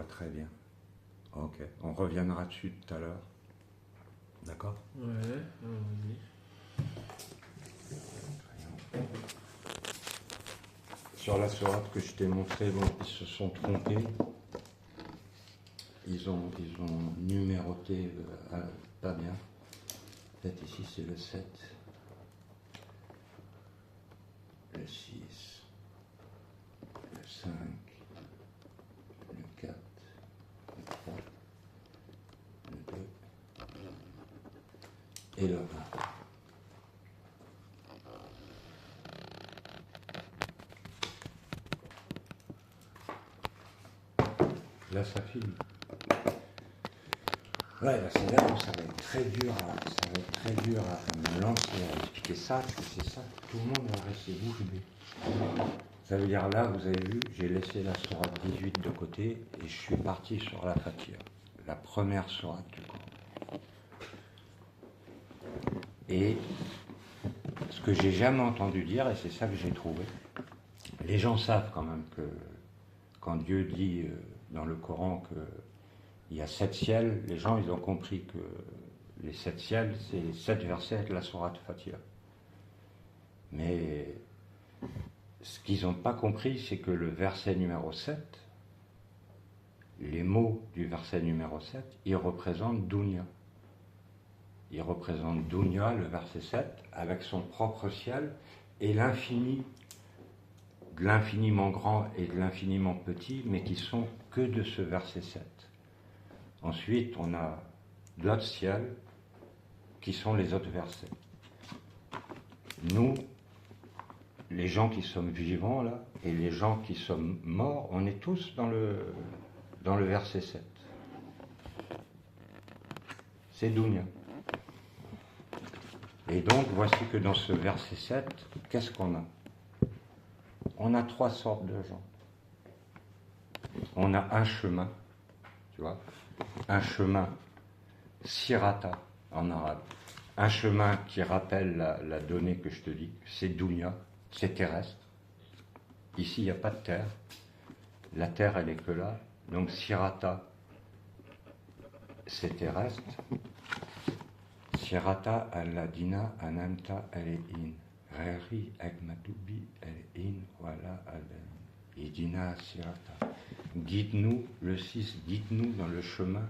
vois très bien. Ok, on reviendra dessus tout à l'heure. D'accord? Ouais, vas-y. Sur la sourate que je t'ai montré, bon, ils se sont trompés. Ils ont numéroté pas bien. Peut-être ici c'est le 7, le 6, le 5, le 4, le 3, le 2 et le 1. Là, ça filme. Ouais, là, c'est là où ça va être très dur à me lancer, à expliquer ça, parce que c'est ça, tout le monde va rester bouche bée. Ça veut dire là, vous avez vu, j'ai laissé la sourate 18 de côté et je suis parti sur la Fatiha, la première sourate du Coran. Et ce que j'ai jamais entendu dire, et c'est ça que j'ai trouvé, les gens savent quand même que quand Dieu dit dans le Coran qu'il y a 7 ciels, les gens ils ont compris que les 7 ciels, c'est les 7 versets de la sourate Fatiha. Mais ce qu'ils n'ont pas compris, c'est que le verset numéro 7, les mots du verset numéro 7, ils représentent Dunya. Ils représentent Dunya, le verset 7, avec son propre ciel et l'infini, de l'infiniment grand et de l'infiniment petit, mais qui sont que de ce verset 7. Ensuite, on a d'autres ciels qui sont les autres versets. Nous, les gens qui sommes vivants là, et les gens qui sommes morts, on est tous dans le verset 7. C'est Dunya. Et donc, voici que dans ce verset 7, qu'est-ce qu'on a? On a 3 sortes de gens. On a un chemin, tu vois, un chemin sirata en arabe. Un chemin qui rappelle la donnée que je te dis, c'est Dunya, c'est terrestre. Ici, il n'y a pas de terre. La terre, elle est que là. Donc, sirata, c'est terrestre. Sirata al-ladina anamta al-in. Rari agmatubi al-in wala al-in. Idina sirata. Guide-nous, le 6, guide-nous dans le chemin.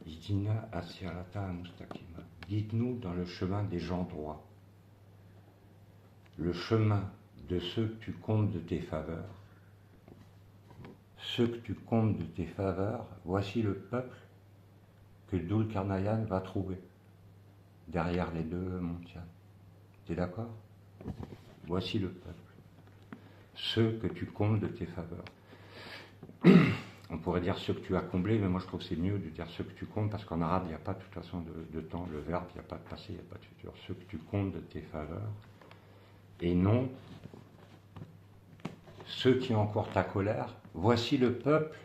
Idina asirata mustaqima. Guide-nous dans le chemin des gens droits. Le chemin de ceux que tu comptes de tes faveurs. Ceux que tu comptes de tes faveurs, voici le peuple que Dul-Karnayan va trouver derrière les 2 montagnes. Tu es d'accord? Voici le peuple. Ceux que tu comptes de tes faveurs. On pourrait dire ceux que tu as comblés, mais moi je trouve que c'est mieux de dire ceux que tu comptes, parce qu'en arabe, il n'y a pas de toute façon de temps, le verbe, il n'y a pas de passé, il n'y a pas de futur. Ceux que tu comptes de tes faveurs, et non ceux qui ont encore ta colère. Voici le peuple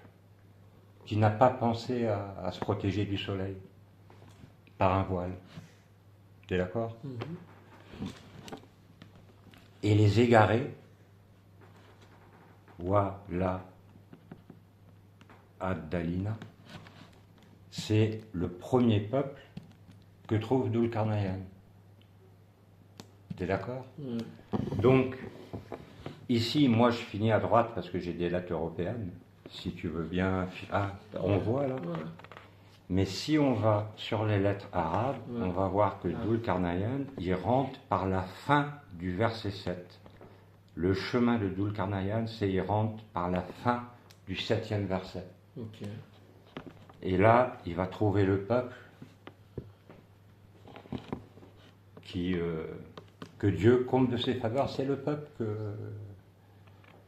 qui n'a pas pensé à se protéger du soleil par un voile. Tu es d'accord? Et les égarés, Wa-la ad-Dalina, c'est le premier peuple que trouve Dul-Karnayan. Tu es d'accord? Donc, ici, moi je finis à droite parce que j'ai des lettres européennes. Si tu veux bien. Ah, on voit là? Ouais. Mais si on va sur les lettres arabes, on va voir que Dul-Karnayan, il rentre par la fin du verset 7. Le chemin de Dul-Karnayan, c'est il rentre par la fin du 7e verset. Okay. Et là, il va trouver le peuple que Dieu compte de ses faveurs. C'est le peuple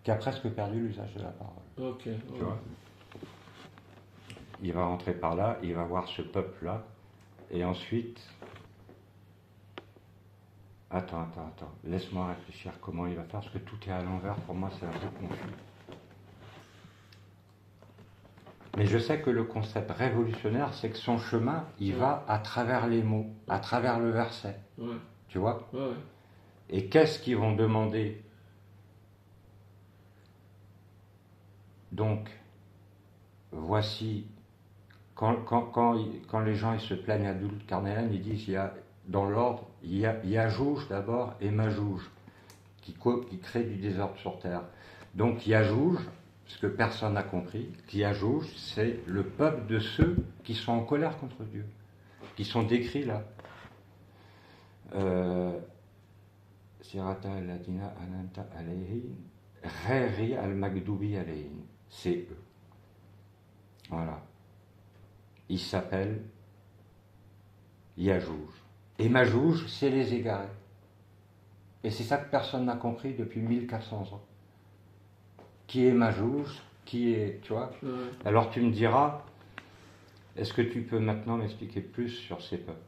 qui a presque perdu l'usage de la parole. Ok. Tu vois? Il va rentrer par là, il va voir ce peuple-là, et ensuite... Attends, laisse-moi réfléchir comment il va faire, parce que tout est à l'envers, pour moi c'est un peu confus. Mais je sais que le concept révolutionnaire, c'est que son chemin, il va à travers les mots, à travers le verset. Ouais. Tu vois? Ouais. Et qu'est-ce qu'ils vont demander? Donc, voici, quand les gens ils se plaignent à Dul-Qarnayan, ils disent, dans l'ordre, il y a Yajouj d'abord et Majouj, qui créent du désordre sur terre. Donc Yajouj, ce que personne n'a compris, Yajouj, c'est le peuple de ceux qui sont en colère contre Dieu, qui sont décrits là. Sirata al-Ladina Ananta alayhin, Ghairi al-Magdubi alayhin. C'est eux. Voilà. Ils s'appellent Yajouj. Et Majouj, c'est les égarés. Et c'est ça que personne n'a compris depuis 1400 ans. Qui est Majouj, qui est, tu vois. Alors tu me diras, est-ce que tu peux maintenant m'expliquer plus sur ces peuples?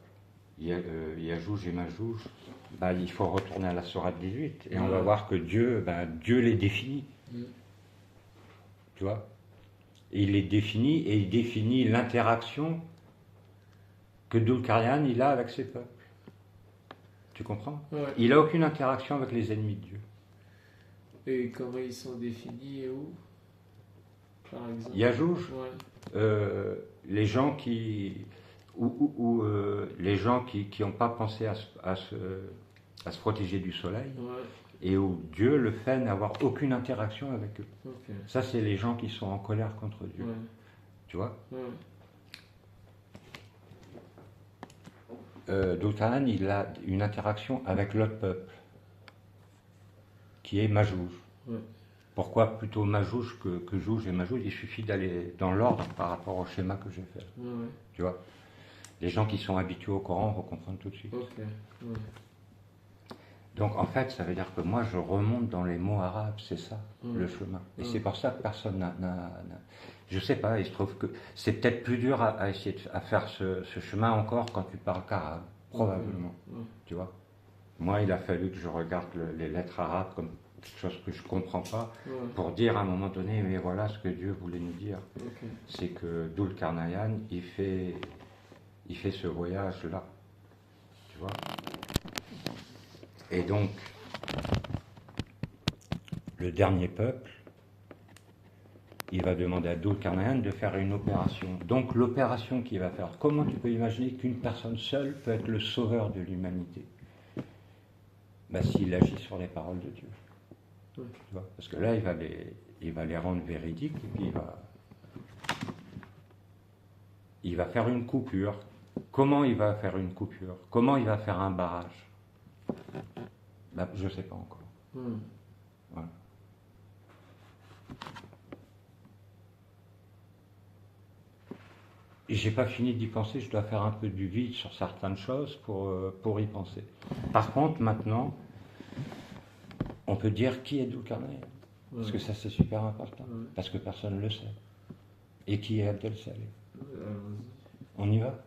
Yajouj et Majouj, il faut retourner à la Sourate 18 et on va voir que Dieu les définit. Tu vois? Et il les définit et il définit l'interaction que Dul-Qarnayan il a avec ses peuples. Tu comprends? Il n'a aucune interaction avec les ennemis de Dieu. Et comment ils sont définis et où? Par exemple. Yajouj, les gens qui les gens qui n'ont pas pensé à se protéger du soleil, et où Dieu le fait n'avoir aucune interaction avec eux. Okay. Ça, c'est les gens qui sont en colère contre Dieu. Tu vois? Dul-Qarnayan, il a une interaction avec l'autre peuple, qui est Majouj. Pourquoi plutôt Majouj que Jouj et Majouj? Il suffit d'aller dans l'ordre par rapport au schéma que j'ai fait. Tu vois? Les gens qui sont habitués au Coran vont comprendre tout de suite. Donc en fait, ça veut dire que moi je remonte dans les mots arabes, c'est ça le chemin. Et c'est pour ça que personne n'a. Je sais pas, il se trouve que c'est peut-être plus dur à essayer à faire ce chemin encore quand tu parles qu'arabe, probablement. Tu vois? Moi, il a fallu que je regarde les lettres arabes comme quelque chose que je comprends pas pour dire à un moment donné, mais voilà ce que Dieu voulait nous dire. C'est que Dul-Qarnayan, il fait ce voyage-là. Tu vois? Et donc, le dernier peuple, il va demander à Dul-Qarnayan de faire une opération. Donc l'opération qu'il va faire, comment tu peux imaginer qu'une personne seule peut être le sauveur de l'humanité? S'il agit sur les paroles de Dieu. Tu vois? Parce que là, il va les rendre véridiques, et puis il va faire une coupure. Comment il va faire une coupure? Comment il va faire un barrage? Je ne sais pas encore. Voilà. J'ai pas fini d'y penser, je dois faire un peu du vide sur certaines choses pour y penser. Par contre, maintenant, on peut dire qui est Dul-Qarnayan. Parce que ça, c'est super important. Parce que personne ne le sait. Et qui est Abdel Saleh? On y va?